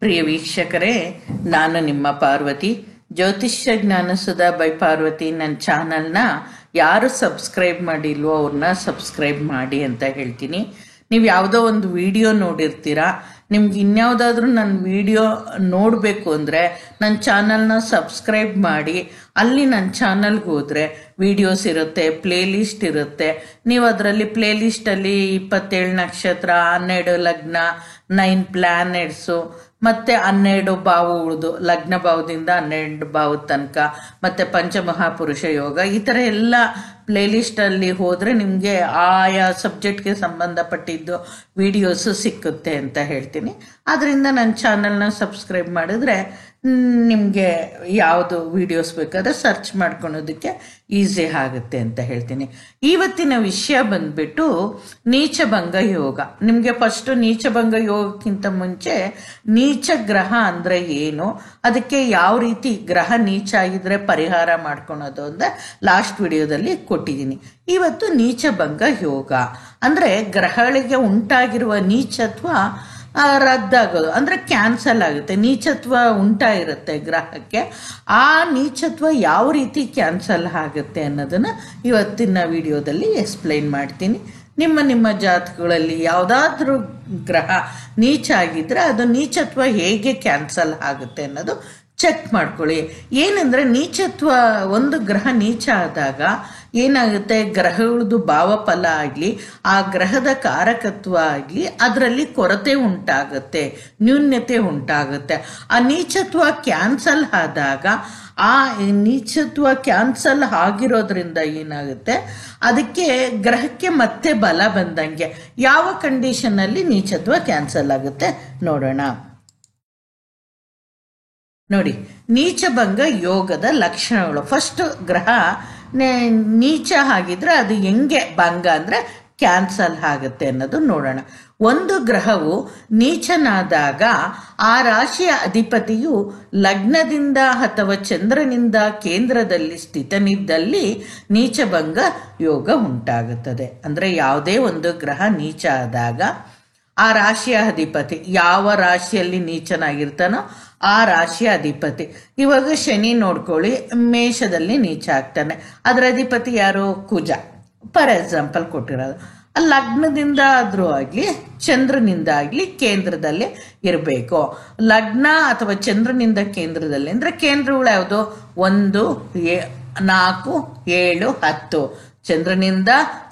ಪ್ರಿಯ ವೀಕ್ಷಕರೇ, ನಾನು ನಿಮ್ಮ ಪಾರ್ವತಿ. ಜ್ಯೋತಿಷ್ಯ ಜ್ಞಾನಸುಧಾ ಬೈ ಪಾರ್ವತಿ ನನ್ನ ಚಾನಲ್ನ ಯಾರು ಸಬ್ಸ್ಕ್ರೈಬ್ ಮಾಡಿಲ್ವೋ ಅವ್ರನ್ನ ಸಬ್ಸ್ಕ್ರೈಬ್ ಮಾಡಿ ಅಂತ ಹೇಳ್ತೀನಿ. ನೀವು ಯಾವುದೋ ಒಂದು ವಿಡಿಯೋ ನೋಡಿರ್ತೀರಾ, ನಿಮ್ಗೆ ಇನ್ಯಾವುದಾದ್ರೂ ನನ್ನ ವಿಡಿಯೋ ನೋಡಬೇಕು ಅಂದರೆ ನನ್ನ ಚಾನಲ್ನ ಸಬ್ಸ್ಕ್ರೈಬ್ ಮಾಡಿ. ಅಲ್ಲಿ ನನ್ನ ಚಾನಲ್ಗೆ ಹೋದರೆ ವಿಡಿಯೋಸ್ ಇರುತ್ತೆ, ಪ್ಲೇಲಿಸ್ಟ್ ಇರುತ್ತೆ. ನೀವು ಅದರಲ್ಲಿ ಪ್ಲೇಲಿಸ್ಟಲ್ಲಿ 27 ನಕ್ಷತ್ರ, 12 ಲಗ್ನ, 9 ಪ್ಲ್ಯಾನೆಟ್ಸು ಮತ್ತು 12 ಭಾವಗಳದು, ಲಗ್ನ ಭಾವದಿಂದ 12 ಭಾವದ ತನಕ, ಮತ್ತು ಪಂಚಮಹಾಪುರುಷ ಯೋಗ, ಈ ಥರ ಎಲ್ಲ ಪ್ಲೇಲಿಸ್ಟಲ್ಲಿ ಹೋದರೆ ನಿಮಗೆ ಆಯಾ ಸಬ್ಜೆಕ್ಟ್ಗೆ ಸಂಬಂಧಪಟ್ಟಿದ್ದು ವಿಡಿಯೋಸು ಸಿಕ್ಕುತ್ತೆ ಅಂತ ಹೇಳ್ತೀನಿ. ಆದ್ದರಿಂದ ನನ್ನ ಚಾನಲ್ನ ಸಬ್ಸ್ಕ್ರೈಬ್ ಮಾಡಿದ್ರೆ ನಿಮಗೆ ಯಾವುದು ವಿಡಿಯೋಸ್ ಬೇಕಾದ್ರೆ ಸರ್ಚ್ ಮಾಡ್ಕೊಳೋದಕ್ಕೆ ಈಸಿ ಆಗುತ್ತೆ ಅಂತ ಹೇಳ್ತೀನಿ. ಇವತ್ತಿನ ವಿಷಯ ಬಂದ್ಬಿಟ್ಟು ನೀಚಭಂಗ ಯೋಗ. ನಿಮಗೆ ಫಸ್ಟು ನೀಚಭಂಗ ಯೋಗಕ್ಕಿಂತ ಮುಂಚೆ ನೀಚ ಗ್ರಹ ಅಂದರೆ ಏನು, ಅದಕ್ಕೆ ಯಾವ ರೀತಿ ಗ್ರಹ ನೀಚ ಆಗಿದ್ರೆ ಪರಿಹಾರ ಮಾಡ್ಕೊಳೋದು ಅಂತ ಲಾಸ್ಟ್ ವಿಡಿಯೋದಲ್ಲಿ ಕೊಟ್ಟಿದ್ದೀನಿ. ಇವತ್ತು ನೀಚಭಂಗ ಯೋಗ ಅಂದರೆ ಗ್ರಹಗಳಿಗೆ ಉಂಟಾಗಿರುವ ನೀಚತ್ವ ರದ್ದಾಗೋದು, ಅಂದರೆ ಕ್ಯಾನ್ಸಲ್ ಆಗುತ್ತೆ. ನೀಚತ್ವ ಉಂಟಾಗಿರುತ್ತೆ ಗ್ರಹಕ್ಕೆ, ಆ ನೀಚತ್ವ ಯಾವ ರೀತಿ ಕ್ಯಾನ್ಸಲ್ ಆಗುತ್ತೆ ಅನ್ನೋದನ್ನು ಇವತ್ತಿನ ವಿಡಿಯೋದಲ್ಲಿ ಎಕ್ಸ್ಪ್ಲೈನ್ ಮಾಡ್ತೀನಿ. ನಿಮ್ಮ ಜಾತಕಗಳಲ್ಲಿ ಯಾವುದಾದ್ರೂ ಗ್ರಹ ನೀಚ ಆಗಿದ್ರೆ ಅದು ನೀಚತ್ವ ಹೇಗೆ ಕ್ಯಾನ್ಸಲ್ ಆಗುತ್ತೆ ಅನ್ನೋದು ಚೆಕ್ ಮಾಡ್ಕೊಳ್ಳಿ. ಏನಂದರೆ ನೀಚತ್ವ, ಒಂದು ಗ್ರಹ ನೀಚ ಆದಾಗ ಏನಾಗುತ್ತೆ, ಗ್ರಹಗಳದ್ದು ಭಾವಫಲ ಆಗಲಿ, ಆ ಗ್ರಹದ ಕಾರಕತ್ವ ಆಗಲಿ, ಅದರಲ್ಲಿ ಕೊರತೆ ಉಂಟಾಗುತ್ತೆ, ನ್ಯೂನ್ಯತೆ ಉಂಟಾಗುತ್ತೆ. ಆ ನೀಚತ್ವ ಕ್ಯಾನ್ಸಲ್ ಆದಾಗ, ಆ ನೀಚತ್ವ ಕ್ಯಾನ್ಸಲ್ ಆಗಿರೋದ್ರಿಂದ ಏನಾಗುತ್ತೆ, ಅದಕ್ಕೆ ಗ್ರಹಕ್ಕೆ ಮತ್ತೆ ಬಲ ಬಂದಂಗೆ. ಯಾವ ಕಂಡೀಷನಲ್ಲಿ ನೀಚತ್ವ ಕ್ಯಾನ್ಸಲ್ ಆಗುತ್ತೆ ನೋಡೋಣ. ನೋಡಿ, ನೀಚಭಂಗ ಯೋಗದ ಲಕ್ಷಣಗಳು. ಫಸ್ಟ್, ಗ್ರಹ ನೀಚ ಆಗಿದ್ರೆ ಅದು ಹೆಂಗೆ ಭಂಗ ಅಂದರೆ ಕ್ಯಾನ್ಸಲ್ ಆಗುತ್ತೆ ಅನ್ನೋದು ನೋಡೋಣ. ಒಂದು ಗ್ರಹವು ನೀಚನಾದಾಗ ಆ ರಾಶಿಯ ಅಧಿಪತಿಯು ಲಗ್ನದಿಂದ ಅಥವಾ ಚಂದ್ರನಿಂದ ಕೇಂದ್ರದಲ್ಲಿ ಸ್ಥಿತನಿದ್ದಲ್ಲಿ ನೀಚಭಂಗ ಯೋಗ ಉಂಟಾಗುತ್ತದೆ. ಅಂದರೆ ಯಾವುದೇ ಒಂದು ಗ್ರಹ ನೀಚ ಆದಾಗ ಆ ರಾಶಿಯ ಅಧಿಪತಿ ಯಾವ ರಾಶಿಯಲ್ಲಿ ನೀಚನಾಗಿರ್ತಾನೋ ಆ ರಾಶಿಯ ಅಧಿಪತಿ, ಇವಾಗ ಶನಿ ನೋಡ್ಕೊಳ್ಳಿ, ಮೇಷದಲ್ಲಿ ನೀಚ ಆಗ್ತಾನೆ, ಅದರ ಅಧಿಪತಿ ಯಾರು, ಕುಜ ಫಾರ್ ಎಕ್ಸಾಂಪಲ್ ಕೊಟ್ಟಿರೋದು. ಲಗ್ನದಿಂದ ಆದರೂ ಆಗಲಿ ಚಂದ್ರನಿಂದ ಆಗಲಿ ಕೇಂದ್ರದಲ್ಲಿ ಇರಬೇಕು. ಲಗ್ನ ಅಥವಾ ಚಂದ್ರನಿಂದ ಕೇಂದ್ರದಲ್ಲಿ ಅಂದರೆ ಕೇಂದ್ರಗಳು ಯಾವುದು, 1, 4, 7, 10. ಚಂದ್ರನಿಂದ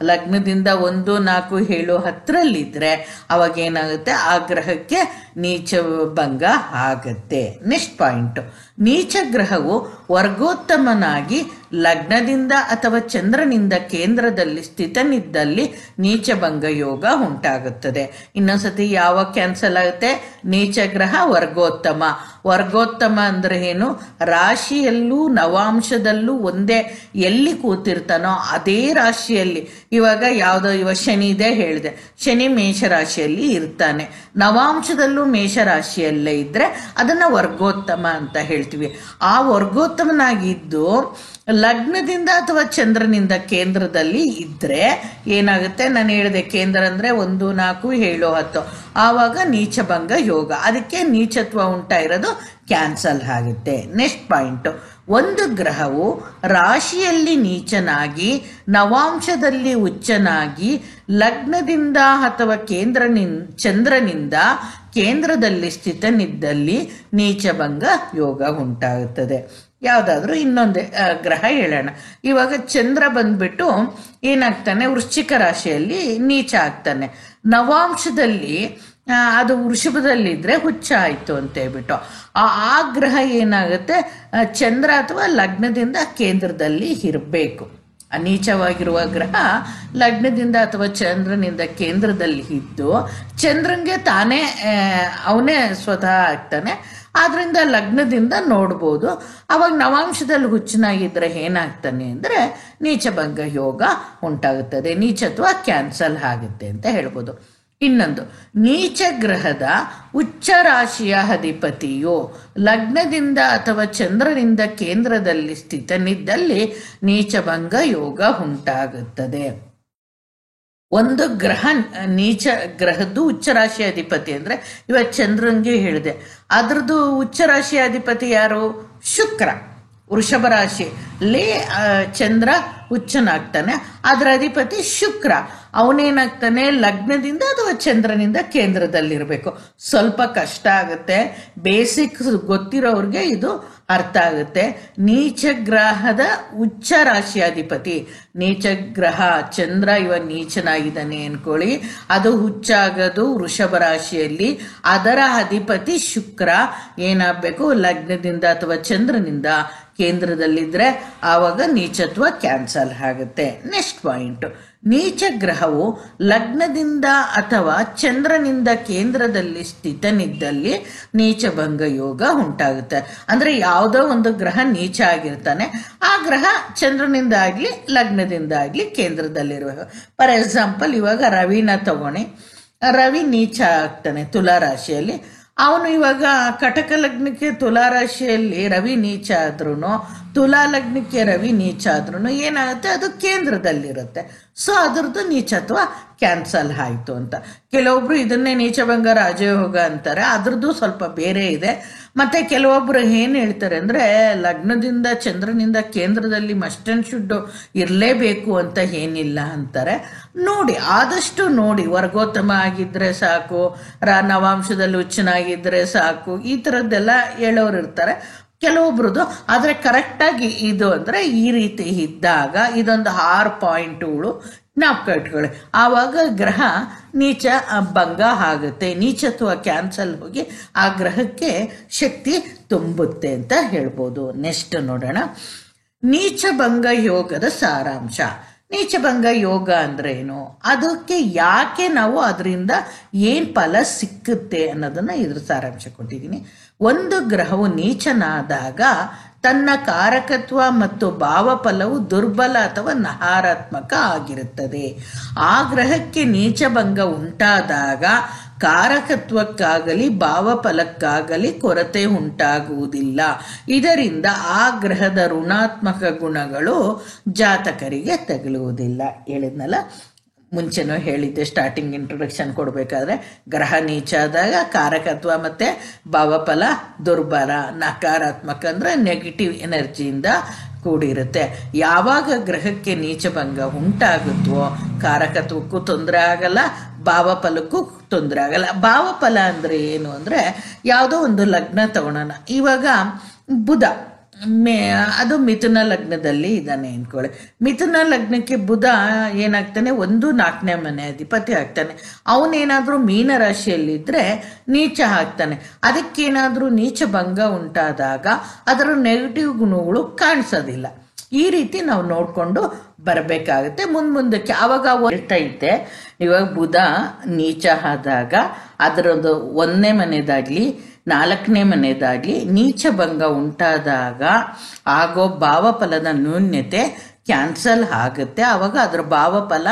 ಲಗ್ನದಿಂದ 1, 4, 7, 10ರಲ್ಲಿದ್ದರೆ ಅವಾಗ ಏನಾಗುತ್ತೆ, ಆ ಗ್ರಹಕ್ಕೆ ನೀಚ ಭಂಗ ಆಗುತ್ತೆ. ನೆಕ್ಸ್ಟ್ ಪಾಯಿಂಟು, ನೀಚ ಗ್ರಹವು ವರ್ಗೋತ್ತಮನಾಗಿ ಲಗ್ನದಿಂದ ಅಥವಾ ಚಂದ್ರನಿಂದ ಕೇಂದ್ರದಲ್ಲಿ ಸ್ಥಿತನಿದ್ದಲ್ಲಿ ನೀಚಭಂಗ ಯೋಗ ಉಂಟಾಗುತ್ತದೆ. ಇನ್ನೊಂದ್ಸತಿ ಯಾವ ಕ್ಯಾನ್ಸಲ್ ಆಗುತ್ತೆ, ನೀಚ ಗ್ರಹ ವರ್ಗೋತ್ತಮ. ವರ್ಗೋತ್ತಮ ಅಂದರೆ ಏನು, ರಾಶಿಯಲ್ಲೂ ನವಾಂಶದಲ್ಲೂ ಒಂದೇ, ಎಲ್ಲಿ ಕೂತಿರ್ತಾನೋ ಅದೇ ರಾಶಿಯಲ್ಲಿ. ಇವಾಗ ಯಾವುದೋ ಶನಿ ಇದೆ ಹೇಳಿದೆ, ಶನಿ ಮೇಷರಾಶಿಯಲ್ಲಿ ಇರ್ತಾನೆ, ನವಾಂಶದಲ್ಲೂ ಮೇಷರಾಶಿಯಲ್ಲೇ ಇದ್ದರೆ ಅದನ್ನು ವರ್ಗೋತ್ತಮ ಅಂತ ಹೇಳ್ತೀವಿ. ಆ ವರ್ಗೋತ್ತಮನಾಗಿದ್ದು ಲಗ್ನದಿಂದ ಅಥವಾ ಚಂದ್ರನಿಂದ ಕೇಂದ್ರದಲ್ಲಿ ಇದ್ದರೆ ಏನಾಗುತ್ತೆ, ನಾನು ಹೇಳಿದೆ ಕೇಂದ್ರ ಅಂದರೆ 1, 4, 7, 10, ಆವಾಗ ನೀಚಭಂಗ ಯೋಗ, ಅದಕ್ಕೆ ನೀಚತ್ವ ಉಂಟಾಗಿರೋದು ಕ್ಯಾನ್ಸಲ್ ಆಗುತ್ತೆ. ನೆಕ್ಸ್ಟ್ ಪಾಯಿಂಟು, ಒಂದು ಗ್ರಹವು ರಾಶಿಯಲ್ಲಿ ನೀಚನಾಗಿ ನವಾಂಶದಲ್ಲಿ ಉಚ್ಚನಾಗಿ ಲಗ್ನದಿಂದ ಅಥವಾ ಚಂದ್ರನಿಂದ ಕೇಂದ್ರದಲ್ಲಿ ಸ್ಥಿತನಿದ್ದಲ್ಲಿ ನೀಚಭಂಗ ಯೋಗ ಉಂಟಾಗುತ್ತದೆ. ಯಾವುದಾದ್ರೂ ಇನ್ನೊಂದು ಗ್ರಹ ಹೇಳೋಣ. ಇವಾಗ ಚಂದ್ರ ಬಂದ್ಬಿಟ್ಟು ಏನಾಗ್ತಾನೆ, ವೃಶ್ಚಿಕ ರಾಶಿಯಲ್ಲಿ ನೀಚ ಆಗ್ತಾನೆ, ನವಾಂಶದಲ್ಲಿ ಅದು ವೃಷಭದಲ್ಲಿದ್ದರೆ ಹುಚ್ಚ ಆಯಿತು ಅಂತ ಹೇಳ್ಬಿಟ್ಟು ಆ ಗ್ರಹ ಏನಾಗುತ್ತೆ, ಚಂದ್ರ ಅಥವಾ ಲಗ್ನದಿಂದ ಕೇಂದ್ರದಲ್ಲಿ ಇರಬೇಕು. ನೀಚವಾಗಿರುವ ಗ್ರಹ ಲಗ್ನದಿಂದ ಅಥವಾ ಚಂದ್ರನಿಂದ ಕೇಂದ್ರದಲ್ಲಿ ಇದ್ದು ಚಂದ್ರನಿಗೆ ತಾನೇ ಅವನೇ ಸ್ವತಃ ಆಗ್ತಾನೆ, ಆದ್ದರಿಂದ ಲಗ್ನದಿಂದ ನೋಡ್ಬೋದು. ಅವಾಗ ನವಾಂಶದಲ್ಲಿ ಹುಚ್ಚನಾಗಿದ್ದರೆ ಏನಾಗ್ತಾನೆ ಅಂದರೆ ನೀಚಭಂಗ ಯೋಗ ಉಂಟಾಗುತ್ತದೆ, ನೀಚತ್ವ ಕ್ಯಾನ್ಸಲ್ ಆಗುತ್ತೆ ಅಂತ ಹೇಳ್ಬೋದು. ಇನ್ನೊಂದು, ನೀಚ ಗ್ರಹದ ಉಚ್ಚ ರಾಶಿಯ ಅಧಿಪತಿಯು ಲಗ್ನದಿಂದ ಅಥವಾ ಚಂದ್ರನಿಂದ ಕೇಂದ್ರದಲ್ಲಿ ಸ್ಥಿತನಿದ್ದಲ್ಲಿ ನೀಚಭಂಗ ಯೋಗ ಉಂಟಾಗುತ್ತದೆ. ಒಂದು ಗ್ರಹ ನೀಚ ಗ್ರಹದ್ದು ಉಚ್ಚರಾಶಿ ಅಧಿಪತಿ ಅಂದ್ರೆ ಇವಾಗ ಚಂದ್ರನ್ಗೆ ಹೇಳಿದೆ, ಅದ್ರದ್ದು ಉಚ್ಚರಾಶಿ ಅಧಿಪತಿ ಯಾರು? ಶುಕ್ರ. ವೃಷಭ ರಾಶಿಯಲ್ಲಿ ಚಂದ್ರ ಉಚ್ಚನಾಗ್ತಾನೆ, ಅದರ ಅಧಿಪತಿ ಶುಕ್ರ. ಅವನೇನಾಗ್ತಾನೆ ಲಗ್ನದಿಂದ ಅಥವಾ ಚಂದ್ರನಿಂದ ಕೇಂದ್ರದಲ್ಲಿರಬೇಕು. ಸ್ವಲ್ಪ ಕಷ್ಟ ಆಗುತ್ತೆ, ಬೇಸಿಕ್ ಗೊತ್ತಿರೋರಿಗೆ ಇದು ಅರ್ಥ ಆಗುತ್ತೆ. ನೀಚ ಗ್ರಹದ ಉಚ್ಚ ರಾಶಿಯಾಧಿಪತಿ, ನೀಚ ಗ್ರಹ ಚಂದ್ರ ಇವಾಗ ನೀಚನಾಗಿದ್ದಾನೆ ಅನ್ಕೊಳ್ಳಿ, ಅದು ಹುಚ್ಚಾಗೋದು ವೃಷಭ ರಾಶಿಯಲ್ಲಿ. ಅದರ ಅಧಿಪತಿ ಶುಕ್ರ ಏನಾಗಬೇಕು? ಲಗ್ನದಿಂದ ಅಥವಾ ಚಂದ್ರನಿಂದ ಕೇಂದ್ರದಲ್ಲಿದ್ರೆ ಆವಾಗ ನೀಚತ್ವ ಕ್ಯಾನ್ಸಲ್ ಆಗುತ್ತೆ. ನೆಕ್ಸ್ಟ್ ಪಾಯಿಂಟ್, ನೀಚ ಗ್ರಹವು ಲಗ್ನದಿಂದ ಅಥವಾ ಚಂದ್ರನಿಂದ ಕೇಂದ್ರದಲ್ಲಿ ಸ್ಥಿತನಿದ್ದಲ್ಲಿ ನೀಚಭಂಗ ಯೋಗ ಉಂಟಾಗುತ್ತೆ. ಅಂದ್ರೆ ಯಾವುದೋ ಒಂದು ಗ್ರಹ ನೀಚ ಆಗಿರ್ತಾನೆ, ಆ ಗ್ರಹ ಚಂದ್ರನಿಂದ ಆಗ್ಲಿ ಲಗ್ನದಿಂದ ಆಗ್ಲಿ ಕೇಂದ್ರದಲ್ಲಿರಬೇಕು. ಫಾರ್ ಎಕ್ಸಾಂಪಲ್ ಇವಾಗ ರವಿನ ತಗೊಳ್ಳಿ, ರವಿ ನೀಚ ಆಗ್ತಾನೆ ತುಲಾ ರಾಶಿಯಲ್ಲಿ. ಅವನು ಇವಾಗ ಕಟಕ ಲಗ್ನಕ್ಕೆ ತುಲಾ ರಾಶಿಯಲ್ಲಿ ರವಿ ನೀಚ ಆದ್ರೂ, ತುಲಾ ಲಗ್ನಕ್ಕೆ ರವಿ ನೀಚ ಆದ್ರೂ ಏನಾಗುತ್ತೆ? ಅದು ಕೇಂದ್ರದಲ್ಲಿರುತ್ತೆ. ಸೊ ಅದರದ್ದು ನೀಚತ್ವ ಕ್ಯಾನ್ಸಲ್ ಆಯ್ತು ಅಂತ. ಕೆಲವೊಬ್ರು ಇದನ್ನೇ ನೀಚಭಂಗ ರಾಜಯೋಗ ಅಂತಾರೆ, ಅದ್ರದ್ದು ಸ್ವಲ್ಪ ಬೇರೆ ಇದೆ. ಮತ್ತೆ ಕೆಲವೊಬ್ರು ಏನ್ ಹೇಳ್ತಾರೆ ಅಂದ್ರೆ ಲಗ್ನದಿಂದ ಚಂದ್ರನಿಂದ ಕೇಂದ್ರದಲ್ಲಿ ಮಸ್ಟ್ ಅಂಡ್ ಶುಡ್ ಇರಲೇಬೇಕು ಅಂತ ಏನಿಲ್ಲ ಅಂತಾರೆ. ನೋಡಿ, ಆದಷ್ಟು ನೋಡಿ, ವರ್ಗೋತ್ತಮ ಆಗಿದ್ರೆ ಸಾಕು, ನವಾಂಶದಲ್ಲಿ ಉಚ್ಚನಾಗಿದ್ರೆ ಸಾಕು, ಈ ಥರದ್ದೆಲ್ಲ ಹೇಳೋರು ಇರ್ತಾರೆ ಕೆಲವೊಬ್ರದ್ದು. ಆದರೆ ಕರೆಕ್ಟಾಗಿ ಇದು ಅಂದರೆ ಈ ರೀತಿ ಇದ್ದಾಗ ಇದೊಂದು 6 ಪಾಯಿಂಟ್ಗಳು ನಾವು ಕಟ್ಕೊಳ್ಳಿ, ಆವಾಗ ಗ್ರಹ ನೀಚ ಭಂಗ ಆಗುತ್ತೆ, ನೀಚತ್ವ ಕ್ಯಾನ್ಸಲ್ ಹೋಗಿ ಆ ಗ್ರಹಕ್ಕೆ ಶಕ್ತಿ ತುಂಬುತ್ತೆ ಅಂತ ಹೇಳ್ಬೋದು. ನೆಕ್ಸ್ಟ್ ನೋಡೋಣ, ನೀಚಭಂಗ ಯೋಗದ ಸಾರಾಂಶ. ನೀಚಭಂಗ ಯೋಗ ಅಂದ್ರೆ ಏನು, ಅದಕ್ಕೆ ಯಾಕೆ ನಾವು ಅದರಿಂದ ಏನ್ ಫಲ ಸಿಕ್ಕುತ್ತೆ ಅನ್ನೋದನ್ನ ಇದ್ರ ಸಾರಾಂಶ ಕೊಟ್ಟಿದ್ದೀನಿ. ಒಂದು ಗ್ರಹವು ನೀಚನಾದಾಗ ತನ್ನ ಕಾರಕತ್ವ ಮತ್ತು ಭಾವಫಲವು ದುರ್ಬಲ ಅಥವಾ ನಕಾರಾತ್ಮಕ ಆಗಿರುತ್ತದೆ. ಆ ಗ್ರಹಕ್ಕೆ ನೀಚಭಂಗ ಉಂಟಾದಾಗ ಕಾರಕತ್ವಕ್ಕಾಗಲಿ ಭಾವಫಲಕ್ಕಾಗಲಿ ಕೊರತೆ ಉಂಟಾಗುವುದಿಲ್ಲ. ಇದರಿಂದ ಆ ಗ್ರಹದ ಋಣಾತ್ಮಕ ಗುಣಗಳು ಜಾತಕರಿಗೆ ತಗುಲುವುದಿಲ್ಲ. ಹೇಳಿದ್ನಲ್ಲ, ಮುಂಚೆನೂ ಹೇಳಿದ್ದೆ ಸ್ಟಾರ್ಟಿಂಗ್ ಇಂಟ್ರೊಡಕ್ಷನ್ ಕೊಡಬೇಕಾದ್ರೆ, ಗ್ರಹ ನೀಚ ಆದಾಗ ಕಾರಕತ್ವ ಮತ್ತೆ ಭಾವಫಲ ದುರ್ಬಲ, ನಕಾರಾತ್ಮಕ ಅಂದ್ರೆ ನೆಗೆಟಿವ್ ಎನರ್ಜಿಯಿಂದ ಕೂಡಿರುತ್ತೆ. ಯಾವಾಗ ಗ್ರಹಕ್ಕೆ ನೀಚಭಂಗ ಉಂಟಾಗುತ್ತೋ ಕಾರಕತ್ವಕ್ಕೂ ತೊಂದರೆ ಆಗಲ್ಲ, ಭಾವಫಲಕ್ಕೂ ತೊಂದರೆ ಆಗಲ್ಲ. ಭಾವಫಲ ಅಂದ್ರೆ ಏನು ಅಂದ್ರೆ, ಯಾವುದೋ ಒಂದು ಲಗ್ನ ತಗೊಳ್ಳೋಣ, ಇವಾಗ ಬುಧ ಅದು ಮಿಥುನ ಲಗ್ನದಲ್ಲಿ ಇದ್ದಾನೆ ಅನ್ಕೊಳ್ಳಿ. ಮಿಥುನ ಲಗ್ನಕ್ಕೆ ಬುಧ ಏನಾಗ್ತಾನೆ? 1-4ನೇ ಮನೆ ಅಧಿಪತಿ ಆಗ್ತಾನೆ. ಅವನೇನಾದ್ರೂ ಮೀನ ರಾಶಿಯಲ್ಲಿದ್ರೆ ನೀಚ ಆಗ್ತಾನೆ. ಅದಕ್ಕೇನಾದ್ರೂ ನೀಚ ಭಂಗ ಉಂಟಾದಾಗ ಅದರ ನೆಗೆಟಿವ್ ಗುಣಗಳು ಕಾಣಿಸೋದಿಲ್ಲ. ಈ ರೀತಿ ನಾವು ನೋಡ್ಕೊಂಡು ಬರಬೇಕಾಗುತ್ತೆ ಮುಂದಕ್ಕೆ. ಆವಾಗ ಹೇಳ್ತಾ ಇದ್ದೆ, ಇವಾಗ ಬುಧ ನೀಚ ಆದಾಗ ಅದರದ್ದು 1ನೇ ಮನೆದಾಗ್ಲಿ 4ನೇ ಮನೆದಾಗ್ಲಿ ನೀಚ ಭಂಗ ಉಂಟಾದಾಗ ಆಗೋ ಭಾವಫಲದ ನ್ಯೂನ್ಯತೆ ಕ್ಯಾನ್ಸಲ್ ಆಗುತ್ತೆ. ಆವಾಗ ಅದ್ರ ಭಾವಫಲ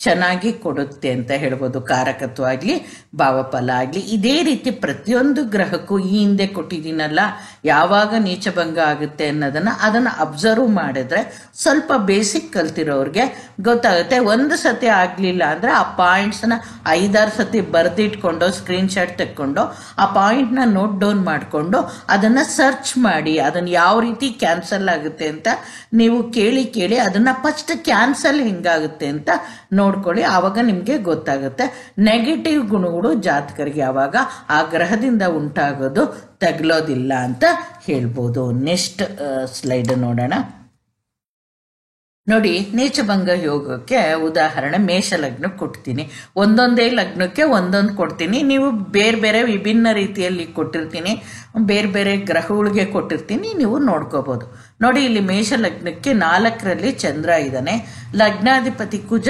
ಚೆನ್ನಾಗಿ ಕೊಡುತ್ತೆ ಅಂತ ಹೇಳ್ಬೋದು, ಕಾರಕತ್ವ ಆಗಲಿ ಭಾವಫಲ ಆಗಲಿ. ಇದೇ ರೀತಿ ಪ್ರತಿಯೊಂದು ಗ್ರಹಕ್ಕೂ ಈ ಹಿಂದೆ ಕೊಟ್ಟಿದ್ದೀನಲ್ಲ, ಯಾವಾಗ ನೀಚಭಂಗ ಆಗುತ್ತೆ ಅದನ್ನು ಅಬ್ಸರ್ವ್ ಮಾಡಿದ್ರೆ ಸ್ವಲ್ಪ ಬೇಸಿಕ್ ಕಲ್ತಿರೋರಿಗೆ ಗೊತ್ತಾಗುತ್ತೆ. ಒಂದು ಸತಿ ಆಗಲಿಲ್ಲ ಅಂದರೆ ಆ ಪಾಯಿಂಟ್ಸ್ನ 5-6 ಸತಿ ಬರೆದಿಟ್ಕೊಂಡು ಸ್ಕ್ರೀನ್ಶಾಟ್ ತೆಕ್ಕೊಂಡು ಆ ಪಾಯಿಂಟ್ನ ನೋಟ್ ಡೌನ್ ಮಾಡಿಕೊಂಡು ಅದನ್ನು ಸರ್ಚ್ ಮಾಡಿ ಅದನ್ನು ಯಾವ ರೀತಿ ಕ್ಯಾನ್ಸಲ್ ಆಗುತ್ತೆ ಅಂತ ನೀವು ಕೇಳಿ ಅದನ್ನು ಫಸ್ಟ್ ಕ್ಯಾನ್ಸಲ್ ಹೆಂಗಾಗುತ್ತೆ ಅಂತ ನೋಡ್ಕೊಳ್ಳಿ. ಆವಾಗ ನಿಮಗೆ ಗೊತ್ತಾಗುತ್ತೆ ನೆಗೆಟಿವ್ ಗುಣಗಳು ಜಾತಕರಿಗೆ ಯಾವಾಗ ಆ ಗ್ರಹದಿಂದ ಉಂಟಾಗೋದು ತಗಲೋದಿಲ್ಲ ಅಂತ ಹೇಳ್ಬೋದು. ನೆಕ್ಸ್ಟ್ ಸ್ಲೈಡ್ ನೋಡೋಣ. ನೋಡಿ, ನೀಚಭಂಗ ಯೋಗಕ್ಕೆ ಉದಾಹರಣೆ ಮೇಷ ಲಗ್ನಕ್ಕೆ ಕೊಡ್ತೀನಿ. ಒಂದೊಂದೇ ಲಗ್ನಕ್ಕೆ ಒಂದೊಂದು ಕೊಡ್ತೀನಿ. ನೀವು ಬೇರೆ ಬೇರೆ ವಿಭಿನ್ನ ರೀತಿಯಲ್ಲಿ ಕೊಟ್ಟಿರ್ತೀನಿ, ಬೇರೆ ಬೇರೆ ಗ್ರಹಗಳಿಗೆ ಕೊಟ್ಟಿರ್ತೀನಿ, ನೀವು ನೋಡ್ಕೋಬಹುದು. ನೋಡಿ, ಇಲ್ಲಿ ಮೇಷ ಲಗ್ನಕ್ಕೆ 4ರಲ್ಲಿ ಚಂದ್ರ ಇದ್ದಾನೆ. ಲಗ್ನಾಧಿಪತಿ ಕುಜ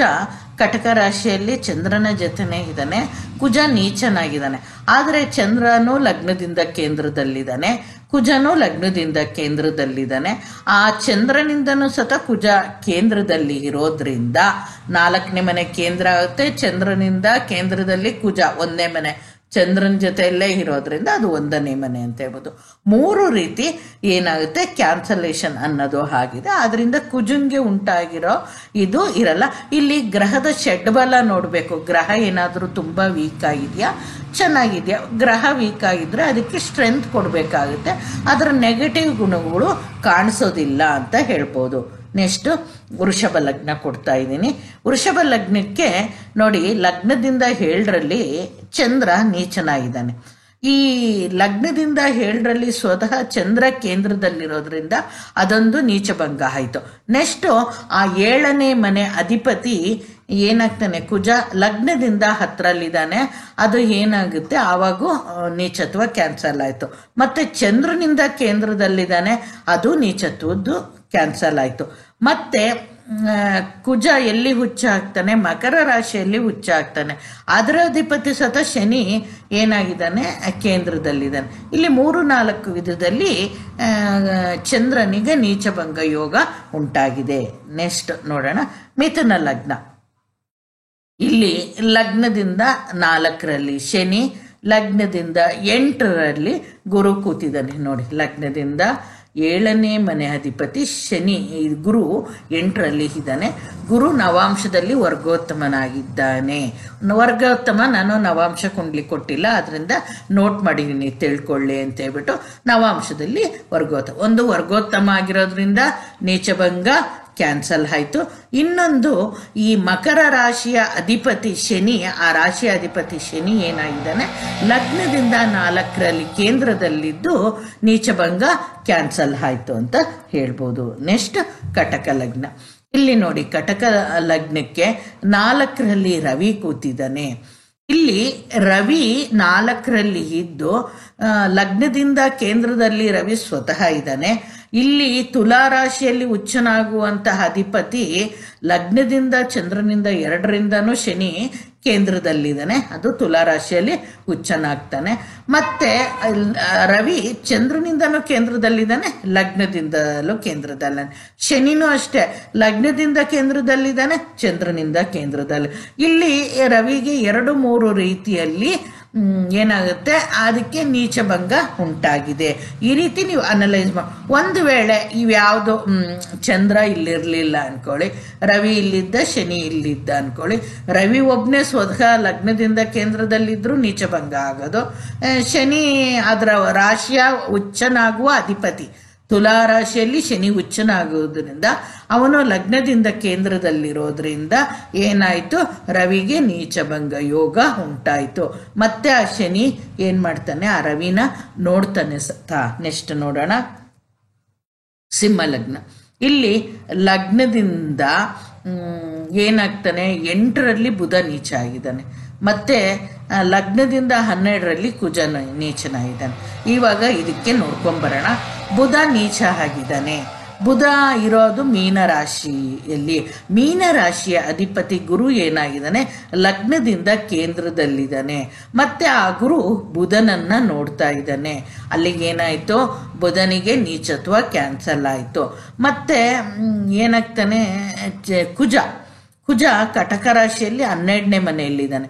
ಕಟಕ ರಾಶಿಯಲ್ಲಿ ಚಂದ್ರನ ಜೊತೆನೇ ಇದ್ದಾನೆ. ಕುಜ ನೀಚನಾಗಿದ್ದಾನೆ, ಆದರೆ ಚಂದ್ರನು ಲಗ್ನದಿಂದ ಕೇಂದ್ರದಲ್ಲಿದ್ದಾನೆ, ಕುಜನು ಲಗ್ನದಿಂದ ಕೇಂದ್ರದಲ್ಲಿದ್ದಾನೆ. ಆ ಚಂದ್ರನಿಂದನೂ ಸತ ಕುಜ ಕೇಂದ್ರದಲ್ಲಿ ಇರೋದ್ರಿಂದ 4ನೇ ಮನೆ ಕೇಂದ್ರ ಆಗುತ್ತೆ. ಚಂದ್ರನಿಂದ ಕೇಂದ್ರದಲ್ಲಿ ಕುಜ 1ನೇ ಮನೆ, ಚಂದ್ರನ ಜೊತೆಯಲ್ಲೇ ಇರೋದ್ರಿಂದ ಅದು 1ನೇ ಮನೆ ಅಂತ ಹೇಳ್ಬೋದು. 3 ರೀತಿ ಏನಾಗುತ್ತೆ ಕ್ಯಾನ್ಸಲೇಷನ್ ಅನ್ನೋದು ಆಗಿದೆ. ಆದ್ರಿಂದ ಕುಜಂಗೆ ಉಂಟಾಗಿರೋ ಇದು ಇರಲ್ಲ. ಇಲ್ಲಿ ಗ್ರಹದ ಷಡ್ಬಲ ನೋಡಬೇಕು. ಗ್ರಹ ಏನಾದರೂ ತುಂಬ ವೀಕ್ ಆಗಿದೆಯಾ, ಚೆನ್ನಾಗಿದೆಯಾ. ಗ್ರಹ ವೀಕ್ ಆಗಿದ್ರೆ ಅದಕ್ಕೆ ಸ್ಟ್ರೆಂತ್ ಕೊಡಬೇಕಾಗುತ್ತೆ. ಅದರ ನೆಗೆಟಿವ್ ಗುಣಗಳು ಕಾಣಿಸೋದಿಲ್ಲ ಅಂತ ಹೇಳ್ಬೋದು. ನೆಕ್ಸ್ಟ್ ವೃಷಭ ಲಗ್ನ ಕೊಡ್ತಾ ಇದ್ದೀನಿ. ವೃಷಭ ಲಗ್ನಕ್ಕೆ ನೋಡಿ, ಲಗ್ನದಿಂದ 7ರಲ್ಲಿ ಚಂದ್ರ ನೀಚನಾಗಿದ್ದಾನೆ. ಈ ಲಗ್ನದಿಂದ 7ರಲ್ಲಿ ಸ್ವತಃ ಚಂದ್ರ ಕೇಂದ್ರದಲ್ಲಿರೋದ್ರಿಂದ ಅದೊಂದು ನೀಚಭಂಗ ಆಯಿತು. ನೆಕ್ಸ್ಟು ಆ 7ನೇ ಮನೆ ಅಧಿಪತಿ ಏನಾಗ್ತಾನೆ, ಕುಜ ಲಗ್ನದಿಂದ 10ರಲ್ಲಿದ್ದಾನೆ. ಅದು ಏನಾಗುತ್ತೆ, ಆವಾಗೂ ನೀಚತ್ವ ಕ್ಯಾನ್ಸಲ್ ಆಯಿತು. ಮತ್ತೆ ಚಂದ್ರನಿಂದ ಕೇಂದ್ರದಲ್ಲಿದ್ದಾನೆ, ಅದು ನೀಚತ್ವದ್ದು ಕ್ಯಾನ್ಸಲ್ ಆಯಿತು. ಮತ್ತೆ ಕುಜ ಎಲ್ಲಿ ಹುಚ್ಚ ಆಗ್ತಾನೆ, ಮಕರ ರಾಶಿಯಲ್ಲಿ ಹುಚ್ಚ ಆಗ್ತಾನೆ. ಅದರ ಅಧಿಪತಿ ಸತ ಶನಿ ಏನಾಗಿದ್ದಾನೆ, ಕೇಂದ್ರದಲ್ಲಿದ್ದಾನೆ. ಇಲ್ಲಿ 3-4 ವಿಧದಲ್ಲಿ ಚಂದ್ರನಿಗೆ ನೀಚಭಂಗ ಯೋಗ ಉಂಟಾಗಿದೆ. ನೆಕ್ಸ್ಟ್ ನೋಡೋಣ ಮಿಥುನ ಲಗ್ನ. ಇಲ್ಲಿ ಲಗ್ನದಿಂದ 4ರಲ್ಲಿ ಶನಿ, ಲಗ್ನದಿಂದ 8ರಲ್ಲಿ ಗುರು ಕೂತಿದ್ದಾನೆ. ನೋಡಿ, ಲಗ್ನದಿಂದ 7ನೇ ಮನೆ ಅಧಿಪತಿ ಶನಿ, ಗುರು 8ರಲ್ಲಿ ಇದ್ದಾನೆ. ಗುರು ನವಾಂಶದಲ್ಲಿ ವರ್ಗೋತ್ತಮನಾಗಿದ್ದಾನೆ. ವರ್ಗೋತ್ತಮ ನಾನು ನವಾಂಶ ಕುಂಡ್ಲಿ ಕೊಟ್ಟಿಲ್ಲ, ಅದರಿಂದ ನೋಟ್ ಮಾಡಿದ್ದೀನಿ ತಿಳ್ಕೊಳ್ಳಿ ಅಂತ ಹೇಳ್ಬಿಟ್ಟು. ನವಾಂಶದಲ್ಲಿ ವರ್ಗೋತ್ತಮ, ಒಂದು ವರ್ಗೋತ್ತಮ ಆಗಿರೋದ್ರಿಂದ ನೀಚಭಂಗ ಕ್ಯಾನ್ಸಲ್ ಆಯಿತು. ಇನ್ನೊಂದು ಈ ಮಕರ ರಾಶಿಯ ಅಧಿಪತಿ ಶನಿ, ಆ ರಾಶಿಯ ಅಧಿಪತಿ ಶನಿ ಏನಾಗಿದ್ದಾನೆ, ಲಗ್ನದಿಂದ 4ರಲ್ಲಿ ಕೇಂದ್ರದಲ್ಲಿದ್ದು ನೀಚಭಂಗ ಕ್ಯಾನ್ಸಲ್ ಆಯಿತು ಅಂತ ಹೇಳ್ಬೋದು. ನೆಕ್ಸ್ಟ್ ಕಟಕ ಲಗ್ನ. ಇಲ್ಲಿ ನೋಡಿ, ಕಟಕ ಲಗ್ನಕ್ಕೆ 4ರಲ್ಲಿ ರವಿ ಕೂತಿದ್ದಾನೆ. ಇಲ್ಲಿ ರವಿ 4ರಲ್ಲಿ ಇದ್ದು ಲಗ್ನದಿಂದ ಕೇಂದ್ರದಲ್ಲಿ ರವಿ ಸ್ವತಃ ಇದ್ದಾನೆ. ಇಲ್ಲಿ ತುಲಾ ರಾಶಿಯಲ್ಲಿ ಉಚ್ಚನಾಗುವಂತಹ ಅಧಿಪತಿ ಲಗ್ನದಿಂದ ಚಂದ್ರನಿಂದ 2ರಿಂದನೂ ಶನಿ ಕೇಂದ್ರದಲ್ಲಿದ್ದಾನೆ. ಅದು ತುಲಾ ರಾಶಿಯಲ್ಲಿ ಉಚ್ಚನಾಗ್ತಾನೆ. ಮತ್ತೆ ರವಿ ಚಂದ್ರನಿಂದನೂ ಕೇಂದ್ರದಲ್ಲಿದ್ದಾನೆ, ಲಗ್ನದಿಂದಲೂ ಕೇಂದ್ರದಲ್ಲಿದ್ದಾನೆ. ಶನಿನೂ ಅಷ್ಟೇ, ಲಗ್ನದಿಂದ ಕೇಂದ್ರದಲ್ಲಿದ್ದಾನೆ, ಚಂದ್ರನಿಂದ ಕೇಂದ್ರದಲ್ಲಿ. ಇಲ್ಲಿ ರವಿಗೆ 2-3 ರೀತಿಯಲ್ಲಿ ಏನಾಗುತ್ತೆ, ಅದಕ್ಕೆ ನೀಚಭಂಗ ಉಂಟಾಗಿದೆ. ಈ ರೀತಿ ನೀವು ಅನಲೈಸ್ ಮಾಡಿ. ಒಂದು ವೇಳೆ ಇವ್ಯಾವುದು ಚಂದ್ರ ಇಲ್ಲಿರಲಿಲ್ಲ ಅನ್ಕೊಳ್ಳಿ, ರವಿ ಇಲ್ಲಿದ್ದ, ಶನಿ ಇಲ್ಲಿದ್ದ ಅನ್ಕೊಳ್ಳಿ. ರವಿ ಒಬ್ಬನೇ ಸ್ವತಃ ಲಗ್ನದಿಂದ ಕೇಂದ್ರದಲ್ಲಿದ್ದರೂ ನೀಚಭಂಗ ಆಗೋದು. ಶನಿ ಅದರ ರಾಶಿಯ ಉಚ್ಚನಾಗುವ ಅಧಿಪತಿ, ತುಲಾ ರಾಶಿಯಲ್ಲಿ ಶನಿ ಉಚ್ಚನಾಗುವುದರಿಂದ ಅವನು ಲಗ್ನದಿಂದ ಕೇಂದ್ರದಲ್ಲಿರೋದ್ರಿಂದ ಏನಾಯಿತು, ರವಿಗೆ ನೀಚಭಂಗ ಯೋಗ ಉಂಟಾಯಿತು. ಮತ್ತೆ ಆ ಶನಿ ಏನು ಮಾಡ್ತಾನೆ, ಆ ರವಿನ ನೋಡ್ತಾನೆ ಸತ. ನೆಕ್ಸ್ಟ್ ನೋಡೋಣ ಸಿಂಹ ಲಗ್ನ. ಇಲ್ಲಿ ಲಗ್ನದಿಂದ ಏನಾಗ್ತಾನೆ, 8ರಲ್ಲಿ ಬುಧ ನೀಚ ಆಗಿದ್ದಾನೆ. ಮತ್ತೆ ಲಗ್ನದಿಂದ 12ರಲ್ಲಿ ಕುಜ ನೀಚನಾಗಿದ್ದಾನೆ. ಇವಾಗ ಇದಕ್ಕೆ ನೋಡ್ಕೊಂಬರೋಣ. ಬುಧ ನೀಚ ಆಗಿದ್ದಾನೆ. ಬುಧ ಇರೋದು ಮೀನರಾಶಿಯಲ್ಲಿ. ಮೀನರಾಶಿಯ ಅಧಿಪತಿ ಗುರು ಏನಾಗಿದ್ದಾನೆ, ಲಗ್ನದಿಂದ ಕೇಂದ್ರದಲ್ಲಿದ್ದಾನೆ. ಮತ್ತೆ ಆ ಗುರು ಬುಧನನ್ನ ನೋಡ್ತಾ ಇದ್ದಾನೆ. ಅಲ್ಲಿಗೆ ಏನಾಯಿತು, ಬುಧನಿಗೆ ನೀಚತ್ವ ಕ್ಯಾನ್ಸಲ್ ಆಯಿತು. ಮತ್ತೆ ಏನಾಗ್ತಾನೆ, ಕುಜ ಕಟಕ ರಾಶಿಯಲ್ಲಿ 12ನೇ ಮನೆಯಲ್ಲಿದ್ದಾನೆ.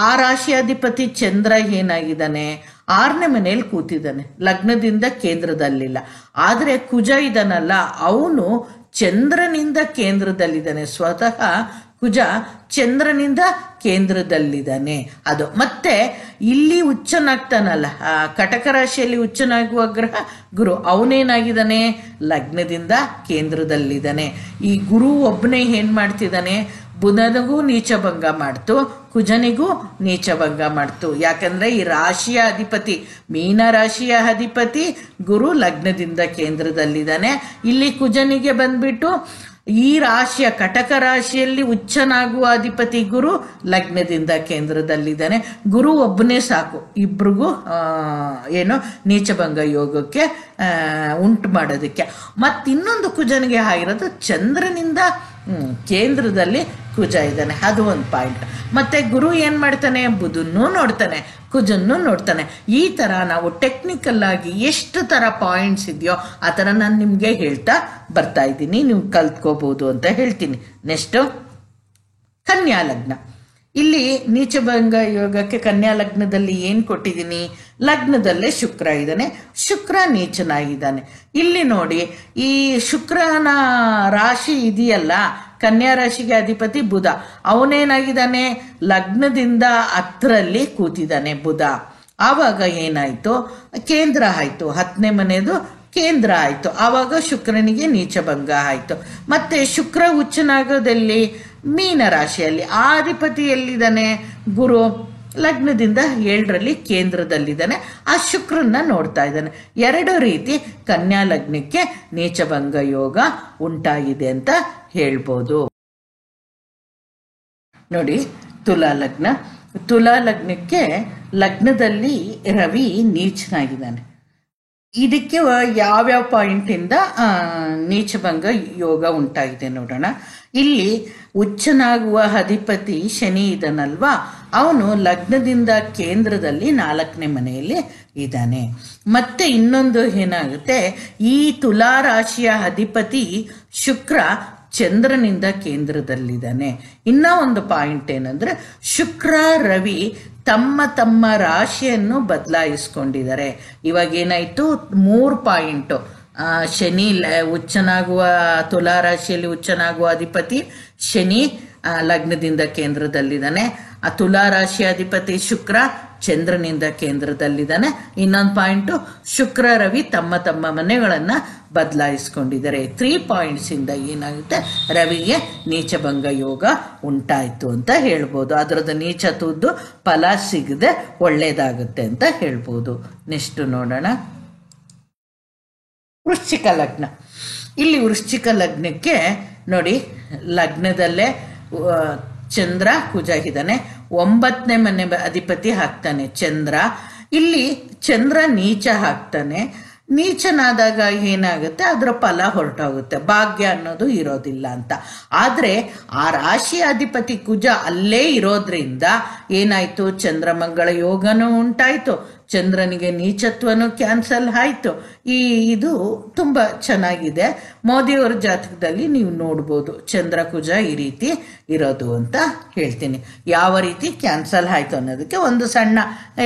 ಆ ರಾಶಿಯಾಧಿಪತಿ ಚಂದ್ರ ಏನಾಗಿದ್ದಾನೆ, 6ನೇ ಮನೆಯಲ್ಲಿ ಕೂತಿದ್ದಾನೆ, ಲಗ್ನದಿಂದ ಕೇಂದ್ರದಲ್ಲಿಲ್ಲ. ಆದರೆ ಕುಜ ಇದನ್ನಲ್ಲ, ಅವನು ಚಂದ್ರನಿಂದ ಕೇಂದ್ರದಲ್ಲಿದ್ದಾನೆ. ಸ್ವತಃ ಕುಜ ಚಂದ್ರನಿಂದ ಕೇಂದ್ರದಲ್ಲಿದ್ದಾನೆ. ಅದು ಮತ್ತೆ ಇಲ್ಲಿ ಉಚ್ಚನಾಗ್ತಾನಲ್ಲ, ಕಟಕ ರಾಶಿಯಲ್ಲಿ ಉಚ್ಚನಾಗುವ ಗ್ರಹ ಗುರು, ಅವನೇನಾಗಿದ್ದಾನೆ, ಲಗ್ನದಿಂದ ಕೇಂದ್ರದಲ್ಲಿದ್ದಾನೆ. ಈ ಗುರು ಒಬ್ಬನೇ ಏನ್ ಮಾಡ್ತಿದ್ದಾನೆ, ಬುಧನಿಗೂ ನೀಚಭಂಗ ಮಾಡ್ತು, ಕುಜನಿಗೂ ನೀಚಭಂಗ ಮಾಡ್ತು. ಯಾಕಂದ್ರೆ ಈ ರಾಶಿಯ ಅಧಿಪತಿ, ಮೀನ ರಾಶಿಯ ಅಧಿಪತಿ ಗುರು ಲಗ್ನದಿಂದ ಕೇಂದ್ರದಲ್ಲಿದ್ದಾನೆ. ಇಲ್ಲಿ ಕುಜನಿಗೆ ಬಂದ್ಬಿಟ್ಟು ಈ ರಾಶಿಯ ಕಟಕ ರಾಶಿಯಲ್ಲಿ ಉಚ್ಚನಾಗುವ ಅಧಿಪತಿ ಗುರು ಲಗ್ನದಿಂದ ಕೇಂದ್ರದಲ್ಲಿದ್ದಾನೆ. ಗುರು ಒಬ್ಬನೇ ಸಾಕು ಇಬ್ರಿಗೂ ಏನು ನೀಚಭಂಗ ಯೋಗಕ್ಕೆ ಉಂಟು ಮಾಡೋದಕ್ಕೆ. ಮತ್ತಿನ್ನೊಂದು ಕುಜನಿಗೆ ಆಗಿರೋದು ಚಂದ್ರನಿಂದ ಕೇಂದ್ರದಲ್ಲಿ ಕುಜ ಇದ್ದಾನೆ, ಅದು ಒಂದು ಪಾಯಿಂಟ್. ಮತ್ತೆ ಗುರು ಏನ್ ಮಾಡ್ತಾನೆ, ಬುಧನ್ನು ನೋಡ್ತಾನೆ, ಕುಜನ್ನು ನೋಡ್ತಾನೆ. ಈ ತರ ನಾವು ಟೆಕ್ನಿಕಲ್ ಆಗಿ ಎಷ್ಟು ತರ ಪಾಯಿಂಟ್ಸ್ ಇದೆಯೋ ಆ ತರ ನಾನು ನಿಮ್ಗೆ ಹೇಳ್ತಾ ಬರ್ತಾ ಇದ್ದೀನಿ, ನೀವು ಕಲ್ತ್ಕೋಬಹುದು ಅಂತ ಹೇಳ್ತೀನಿ. ನೆಕ್ಸ್ಟ್ ಕನ್ಯಾ ಲಗ್ನ. ಇಲ್ಲಿ ನೀಚಭಂಗ ಯೋಗಕ್ಕೆ ಕನ್ಯಾ ಲಗ್ನದಲ್ಲಿ ಏನು ಕೊಟ್ಟಿದ್ದೀನಿ, ಲಗ್ನದಲ್ಲೇ ಶುಕ್ರ ಇದ್ದಾನೆ, ಶುಕ್ರ ನೀಚನಾಗಿದ್ದಾನೆ. ಇಲ್ಲಿ ನೋಡಿ, ಈ ಶುಕ್ರನ ರಾಶಿ ಇದೆಯಲ್ಲ, ಕನ್ಯಾ ರಾಶಿಗೆ ಅಧಿಪತಿ ಬುಧ, ಅವನೇನಾಗಿದ್ದಾನೆ, ಲಗ್ನದಿಂದ 10ರಲ್ಲಿ ಕೂತಿದ್ದಾನೆ ಬುಧ. ಆವಾಗ ಏನಾಯ್ತು, ಕೇಂದ್ರ ಆಯ್ತು, 10ನೇ ಮನೆಯದು ಕೇಂದ್ರ ಆಯ್ತು. ಆವಾಗ ಶುಕ್ರನಿಗೆ ನೀಚಭಂಗ ಆಯ್ತು. ಮತ್ತೆ ಶುಕ್ರ ಉಚ್ಚನಾಗೋದಲ್ಲಿ ಮೀನ ರಾಶಿಯಲ್ಲಿ, ಆ ಅಧಿಪತಿ ಎಲ್ಲಿದ್ದಾನೆ, ಗುರು, ಲಗ್ನದಿಂದ 7ರಲ್ಲಿ ಕೇಂದ್ರದಲ್ಲಿದ್ದಾನೆ, ಆ ಶುಕ್ರನ್ನ ನೋಡ್ತಾ ಇದ್ದಾನೆ. 2 ರೀತಿ ಕನ್ಯಾ ಲಗ್ನಕ್ಕೆ ನೀಚಭಂಗ ಯೋಗ ಉಂಟಾಗಿದೆ ಅಂತ ಹೇಳ್ಬೋದು. ನೋಡಿ, ತುಲಾ ಲಗ್ನ. ತುಲಾ ಲಗ್ನಕ್ಕೆ ಲಗ್ನದಲ್ಲಿ ರವಿ ನೀಚನಾಗಿದ್ದಾನೆ. ಇದಕ್ಕೆ ಯಾವ್ಯಾವ ಪಾಯಿಂಟಿಂದ ನೀಚಭಂಗ ಯೋಗ ಉಂಟಾಗಿದೆ ನೋಡೋಣ. ಇಲ್ಲಿ ಉಚ್ಚನಾಗುವ ಅಧಿಪತಿ ಶನಿ ಇದನಲ್ವಾ, ಅವನು ಲಗ್ನದಿಂದ ಕೇಂದ್ರದಲ್ಲಿ 4ನೇ ಮನೆಯಲ್ಲಿ ಇದ್ದಾನೆ. ಮತ್ತೆ ಇನ್ನೊಂದು ಏನಾಗುತ್ತೆ, ಈ ತುಲಾ ರಾಶಿಯ ಅಧಿಪತಿ ಶುಕ್ರ ಚಂದ್ರನಿಂದ ಕೇಂದ್ರದಲ್ಲಿದ್ದಾನೆ. ಇನ್ನ ಒಂದು ಪಾಯಿಂಟ್ ಏನಂದ್ರೆ, ಶುಕ್ರ ರವಿ ತಮ್ಮ ತಮ್ಮ ರಾಶಿಯನ್ನು ಬದಲಾಯಿಸ್ಕೊಂಡಿದ್ದಾರೆ. ಇವಾಗ ಏನಾಯ್ತು, 3 ಪಾಯಿಂಟು. ಶನಿ ಉಚ್ಚನಾಗುವ, ತುಲಾ ರಾಶಿಯಲ್ಲಿ ಉಚ್ಚನಾಗುವ ಅಧಿಪತಿ ಶನಿ ಲಗ್ನದಿಂದ ಕೇಂದ್ರದಲ್ಲಿದ್ದಾನೆ. ಆ ತುಲಾ ರಾಶಿಯ ಅಧಿಪತಿ ಶುಕ್ರ ಚಂದ್ರನಿಂದ ಕೇಂದ್ರದಲ್ಲಿದ್ದಾನೆ. ಇನ್ನೊಂದು ಪಾಯಿಂಟು, ಶುಕ್ರ ರವಿ ತಮ್ಮ ತಮ್ಮ ಮನೆಗಳನ್ನ ಬದಲಾಯಿಸ್ಕೊಂಡಿದ್ದಾರೆ. 3 ಪಾಯಿಂಟ್ಸ್ ಇಂದ ಏನಾಗುತ್ತೆ, ರವಿಗೆ ನೀಚಭಂಗ ಯೋಗ ಉಂಟಾಯ್ತು ಅಂತ ಹೇಳ್ಬೋದು. ಅದರದ್ದು ನೀಚ ತುದ್ದು ಫಲ ಸಿಗದೆ ಒಳ್ಳೇದಾಗುತ್ತೆ ಅಂತ ಹೇಳ್ಬೋದು. ನೆಕ್ಸ್ಟ್ ನೋಡೋಣ, ವೃಶ್ಚಿಕ ಲಗ್ನ. ಇಲ್ಲಿ ವೃಶ್ಚಿಕ ಲಗ್ನಕ್ಕೆ ನೋಡಿ, ಲಗ್ನದಲ್ಲೇ ಚಂದ್ರ ಕುಜ ಇದ್ದಾನೆ, 9ನೇ ಮನೆ ಅಧಿಪತಿ ಆಗ್ತಾನೆ ಚಂದ್ರ. ಇಲ್ಲಿ ಚಂದ್ರ ನೀಚ ಆಗ್ತಾನೆ. ನೀಚನಾದಾಗ ಏನಾಗುತ್ತೆ, ಅದರ ಫಲ ಹೊರಟೋಗುತ್ತೆ, ಭಾಗ್ಯ ಅನ್ನೋದು ಇರೋದಿಲ್ಲ ಅಂತ. ಆದ್ರೆ ಆ ರಾಶಿಯ ಅಧಿಪತಿ ಕುಜ ಅಲ್ಲೇ ಇರೋದ್ರಿಂದ ಏನಾಯ್ತು, ಚಂದ್ರಮಂಗಳ ಯೋಗನೂ ಉಂಟಾಯ್ತು, ಚಂದ್ರನಿಗೆ ನೀಚತ್ವನು ಕ್ಯಾನ್ಸಲ್ ಆಯ್ತು. ಇದು ತುಂಬಾ ಚೆನ್ನಾಗಿದೆ. ಮೋದಿಯವರ ಜಾತಕದಲ್ಲಿ ನೀವು ನೋಡ್ಬೋದು, ಚಂದ್ರ ಕುಜ ಈ ರೀತಿ ಇರೋದು ಅಂತ ಹೇಳ್ತೀನಿ. ಯಾವ ರೀತಿ ಕ್ಯಾನ್ಸಲ್ ಆಯ್ತು ಅನ್ನೋದಕ್ಕೆ ಒಂದು ಸಣ್ಣ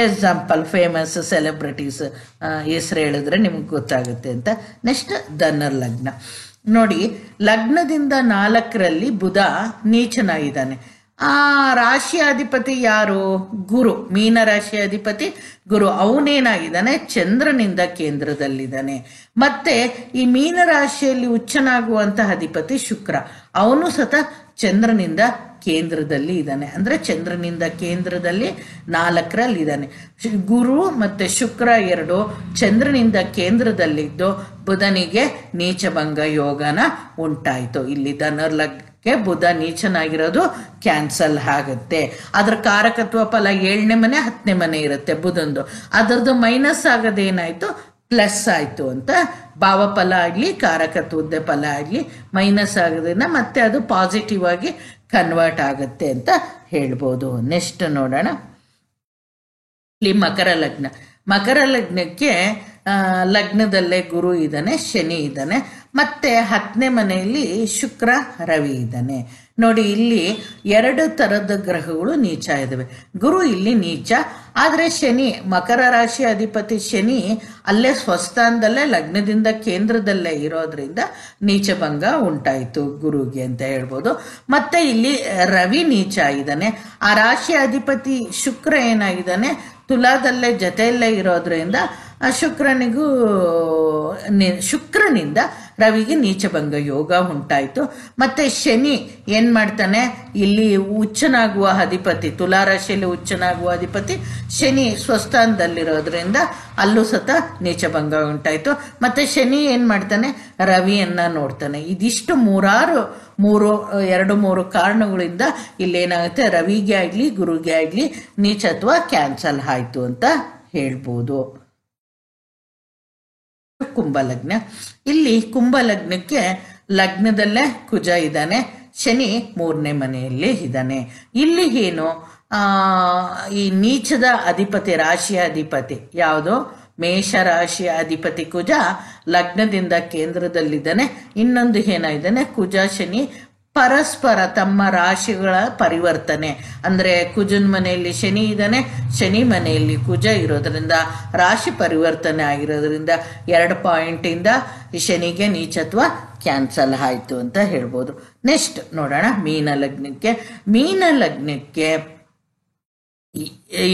ಎಕ್ಸಾಂಪಲ್, ಫೇಮಸ್ ಸೆಲೆಬ್ರಿಟೀಸ್ ಹೆಸರು ಹೇಳಿದ್ರೆ ನಿಮ್ಗೆ ಗೊತ್ತಾಗುತ್ತೆ ಅಂತ. ನೆಕ್ಸ್ಟ್ ಧನುರ್ ಲಗ್ನ. ನೋಡಿ, ಲಗ್ನದಿಂದ 4ರಲ್ಲಿ ಬುಧ ನೀಚನಾಗಿದ್ದಾನೆ. ಆ ರಾಶಿಯ ಅಧಿಪತಿ ಯಾರು, ಗುರು, ಮೀನ ರಾಶಿಯ ಅಧಿಪತಿ ಗುರು. ಅವನೇನಾಗಿದ್ದಾನೆ, ಚಂದ್ರನಿಂದ ಕೇಂದ್ರದಲ್ಲಿದ್ದಾನೆ. ಮತ್ತೆ ಈ ಮೀನ ರಾಶಿಯಲ್ಲಿ ಉಚ್ಚನಾಗುವಂತಹ ಅಧಿಪತಿ ಶುಕ್ರ, ಅವನು ಸತ ಚಂದ್ರನಿಂದ ಕೇಂದ್ರದಲ್ಲಿ ಇದ್ದಾನೆ. ಅಂದ್ರೆ ಚಂದ್ರನಿಂದ ಕೇಂದ್ರದಲ್ಲಿ 4ರಲ್ಲಿ ಇದ್ದಾನೆ. ಗುರು ಮತ್ತೆ ಶುಕ್ರ 2 ಚಂದ್ರನಿಂದ ಕೇಂದ್ರದಲ್ಲಿದ್ದು ಬುಧನಿಗೆ ನೀಚಭಂಗ ಯೋಗನ ಉಂಟಾಯಿತು. ಇಲ್ಲಿ ಧನುರ್ ಲಗ್ನಕ್ಕೆ ಬುಧ ನೀಚನಾಗಿರೋದು ಕ್ಯಾನ್ಸಲ್ ಆಗುತ್ತೆ. ಅದ್ರ ಕಾರಕತ್ವ ಫಲ 7ನೇ ಮನೆ 10ನೇ ಮನೆ ಇರುತ್ತೆ ಬುಧಂದು. ಅದರದ್ದು ಮೈನಸ್ ಆಗೋದೇನಾಯ್ತು, ಪ್ಲಸ್ ಆಯ್ತು ಅಂತ. ಭಾವಫಲ ಆಗ್ಲಿ ಕಾರಕತ್ವದ ಫಲ ಆಗ್ಲಿ ಮೈನಸ್ ಆಗೋದ್ರಿಂದ ಮತ್ತೆ ಅದು ಪಾಸಿಟಿವ್ ಆಗಿ ಕನ್ವರ್ಟ್ ಆಗುತ್ತೆ ಅಂತ ಹೇಳ್ಬೋದು. ನೆಕ್ಸ್ಟ್ ನೋಡೋಣ, ಇಲ್ಲಿ ಮಕರ ಲಗ್ನ. ಮಕರ ಲಗ್ನಕ್ಕೆ ಲಗ್ನದಲ್ಲೇ ಗುರು ಇದ್ದಾನೆ, ಶನಿ ಇದ್ದಾನೆ, ಮತ್ತೆ 10ನೇ ಮನೆಯಲ್ಲಿ ಶುಕ್ರ ರವಿ ಇದ್ದಾನೆ. ನೋಡಿ, ಇಲ್ಲಿ 2 ಥರದ ಗ್ರಹಗಳು ನೀಚ ಇದಾವೆ. ಗುರು ಇಲ್ಲಿ ನೀಚ, ಆದರೆ ಶನಿ, ಮಕರ ರಾಶಿ ಅಧಿಪತಿ ಶನಿ ಅಲ್ಲೇ ಸ್ವಸ್ಥಾನದಲ್ಲೇ ಲಗ್ನದಿಂದ ಕೇಂದ್ರದಲ್ಲೇ ಇರೋದ್ರಿಂದ ನೀಚಭಂಗ ಉಂಟಾಯಿತು ಗುರುಗೆ ಅಂತ ಹೇಳ್ಬೋದು. ಮತ್ತೆ ಇಲ್ಲಿ ರವಿ ನೀಚ ಆಗಿದ್ದಾನೆ. ಆ ರಾಶಿಯ ಅಧಿಪತಿ ಶುಕ್ರ ಏನಾಗಿದ್ದಾನೆ, ತುಲಾದಲ್ಲೇ ಜೊತೆಯಲ್ಲೇ ಇರೋದ್ರಿಂದ ಶುಕ್ರನಿಂದ ರವಿಗೆ ನೀಚಭಂಗ ಯೋಗ ಉಂಟಾಯಿತು. ಮತ್ತೆ ಶನಿ ಏನ್ ಮಾಡ್ತಾನೆ, ಇಲ್ಲಿ ಉಚ್ಚನಾಗುವ ಅಧಿಪತಿ, ತುಲಾರಾಶಿಯಲ್ಲಿ ಉಚ್ಚನಾಗುವ ಅಧಿಪತಿ ಶನಿ ಸ್ವಸ್ಥಾನದಲ್ಲಿರೋದ್ರಿಂದ ಅಲ್ಲೂ ಸತ ನೀಚಭಂಗ ಉಂಟಾಯಿತು. ಮತ್ತೆ ಶನಿ ಏನ್ ಮಾಡ್ತಾನೆ, ರವಿಯನ್ನ ನೋಡ್ತಾನೆ. ಇದಿಷ್ಟು 2-3 ಕಾರಣಗಳಿಂದ ಇಲ್ಲೇನಾಗುತ್ತೆ, ರವಿಗೆ ಆಗ್ಲಿ ಗುರುಗೆ ಆಗ್ಲಿ ನೀಚತ್ವ ಕ್ಯಾನ್ಸಲ್ ಆಯ್ತು ಅಂತ ಹೇಳ್ಬೋದು. ಕುಂಭಲಗ್ನ. ಇಲ್ಲಿ ಕುಂಭಲಗ್ನಕ್ಕೆ ಲಗ್ನದಲ್ಲೇ ಕುಜ ಇದ್ದಾನೆ, ಶನಿ 3ನೇ ಮನೆಯಲ್ಲಿ ಇದ್ದಾನೆ. ಇಲ್ಲಿ ಏನು, ಈ ನೀಚದ ಅಧಿಪತಿ, ರಾಶಿಯ ಅಧಿಪತಿ ಯಾವುದು, ಮೇಷ ರಾಶಿಯ ಅಧಿಪತಿ ಕುಜ ಲಗ್ನದಿಂದ ಕೇಂದ್ರದಲ್ಲಿದ್ದಾನೆ. ಇನ್ನೊಂದು ಏನಾಗಿದ್ದಾನೆ, ಕುಜ ಶನಿ ಪರಸ್ಪರ ತಮ್ಮ ರಾಶಿಗಳ ಪರಿವರ್ತನೆ ಅಂದರೆ ಕುಜನ ಮನೆಯಲ್ಲಿ ಶನಿ ಇದ್ದಾನೆ, ಶನಿ ಮನೆಯಲ್ಲಿ ಕುಜ ಇರೋದ್ರಿಂದ ರಾಶಿ ಪರಿವರ್ತನೆ ಆಗಿರೋದ್ರಿಂದ 2 ಪಾಯಿಂಟಿಂದ ಶನಿಗೆ ನೀಚತ್ವ ಕ್ಯಾನ್ಸಲ್ ಆಯಿತು ಅಂತ ಹೇಳ್ಬೋದು. ನೆಕ್ಸ್ಟ್ ನೋಡೋಣ ಮೀನ ಲಗ್ನಕ್ಕೆ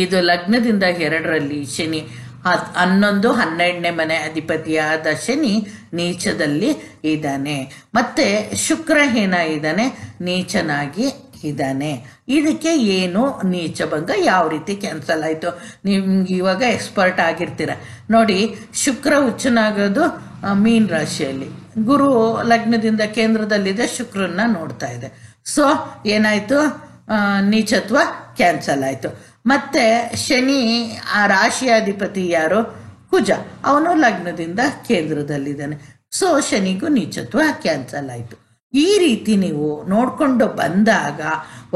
ಇದು ಲಗ್ನದಿಂದ 2ರಲ್ಲಿ ಶನಿ 11, 12ನೇ ಮನೆ ಅಧಿಪತಿಯಾದ ಶನಿ ನೀಚದಲ್ಲಿ ಇದ್ದಾನೆ. ಮತ್ತೆ ಶುಕ್ರ ಏನಾಗಿದ್ದಾನೆ, ನೀಚನಾಗಿ ಇದ್ದಾನೆ. ಇದಕ್ಕೆ ಏನು ನೀಚಭಂಗ ಯಾವ ರೀತಿ ಕ್ಯಾನ್ಸಲ್ ಆಯಿತು? ನಿಮ್ಗೆ ಇವಾಗ ಎಕ್ಸ್ಪರ್ಟ್ ಆಗಿರ್ತೀರ ನೋಡಿ. ಶುಕ್ರ ಉಚ್ಚನಾಗೋದು ಮೀನ್ ರಾಶಿಯಲ್ಲಿ, ಗುರು ಲಗ್ನದಿಂದ ಕೇಂದ್ರದಲ್ಲಿದೆ, ಶುಕ್ರನ್ನ ನೋಡ್ತಾ ಇದೆ. ಸೊ ಏನಾಯ್ತು, ನೀಚತ್ವ ಕ್ಯಾನ್ಸಲ್ ಆಯಿತು. ಮತ್ತೆ ಶನಿ ಆ ರಾಶಿಯಾಧಿಪತಿ ಯಾರು, ಕುಜ, ಅವನು ಲಗ್ನದಿಂದ ಕೇಂದ್ರದಲ್ಲಿದ್ದಾನೆ. ಸೊ ಶನಿಗೂ ನೀಚತ್ವ ಕ್ಯಾನ್ಸಲ್ ಆಯಿತು. ಈ ರೀತಿ ನೀವು ನೋಡ್ಕೊಂಡು ಬಂದಾಗ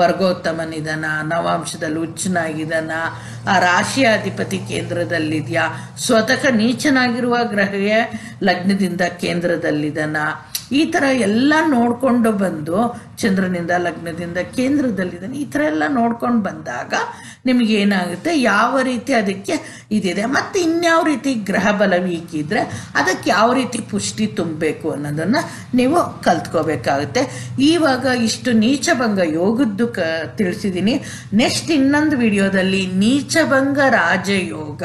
ವರ್ಗೋತ್ತಮನಿದಾನ, ನವಾಂಶದಲ್ಲಿ ಉಚ್ಚನಾಗಿದ್ದಾನ, ಆ ರಾಶಿಯಾಧಿಪತಿ ಕೇಂದ್ರದಲ್ಲಿದೆಯಾ, ಸ್ವತಃ ನೀಚನಾಗಿರುವ ಗ್ರಹ ಲಗ್ನದಿಂದ ಕೇಂದ್ರದಲ್ಲಿದ್ದಾನ, ಈ ಥರ ಎಲ್ಲ ನೋಡ್ಕೊಂಡು ಬಂದು ಚಂದ್ರನಿಂದ ಲಗ್ನದಿಂದ ಕೇಂದ್ರದಲ್ಲಿದ್ದಾನೆ, ಈ ಥರ ಎಲ್ಲ ನೋಡ್ಕೊಂಡು ಬಂದಾಗ ನಿಮಗೇನಾಗುತ್ತೆ, ಯಾವ ರೀತಿ ಅದಕ್ಕೆ ಇದಿದೆ, ಮತ್ತು ಇನ್ಯಾವ ರೀತಿ ಗ್ರಹ ಬಲ ವೀಕ್ ಇದ್ದರೆ ಅದಕ್ಕೆ ಯಾವ ರೀತಿ ಪುಷ್ಟಿ ತುಂಬಬೇಕು ಅನ್ನೋದನ್ನು ನೀವು ಕಲ್ತ್ಕೋಬೇಕಾಗುತ್ತೆ. ಇವಾಗ ಇಷ್ಟು ನೀಚಭಂಗ ಯೋಗದ್ದು ತಿಳಿಸಿದ್ದೀನಿ. ನೆಕ್ಸ್ಟ್ ಇನ್ನೊಂದು ವಿಡಿಯೋದಲ್ಲಿ ನೀಚಭಂಗ ರಾಜಯೋಗ,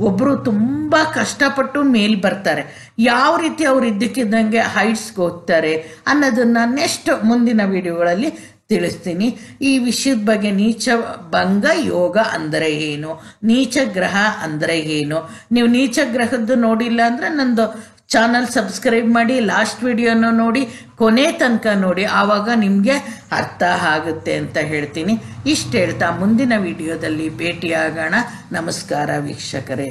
ಒಬ್ಬರು ತುಂಬ ಕಷ್ಟಪಟ್ಟು ಮೇಲ್ ಬರ್ತಾರೆ, ಯಾವ ರೀತಿ ಅವ್ರು ಇದ್ದಕ್ಕಿದ್ದಂಗೆ ಹೈಟ್ಸ್ಗೆ ಹೋಗ್ತಾರೆ ಅನ್ನೋದನ್ನು ನೆಕ್ಸ್ಟ್ ಮುಂದಿನ ವಿಡಿಯೋಗಳಲ್ಲಿ ತಿಳಿಸ್ತೀನಿ. ಈ ವಿಷಯದ ಬಗ್ಗೆ ನೀಚ ಭಂಗ ಯೋಗ ಅಂದರೆ ಏನು, ನೀಚ ಗ್ರಹ ಅಂದರೆ ಏನು, ನೀವು ನೀಚ ಗ್ರಹದ್ದು ನೋಡಿಲ್ಲ ಅಂದರೆ ನಂದು ಚಾನಲ್ ಸಬ್ಸ್ಕ್ರೈಬ್ ಮಾಡಿ, ಲಾಸ್ಟ್ ವಿಡಿಯೋನ ನೋಡಿ, ಕೊನೆ ತನಕ ನೋಡಿ, ಆವಾಗ ನಿಮಗೆ ಅರ್ಥ ಆಗುತ್ತೆ ಅಂತ ಹೇಳ್ತೀನಿ. ಇಷ್ಟು ಹೇಳ್ತಾ ಮುಂದಿನ ವಿಡಿಯೋದಲ್ಲಿ ಭೇಟಿಯಾಗೋಣ. ನಮಸ್ಕಾರ ವೀಕ್ಷಕರೇ.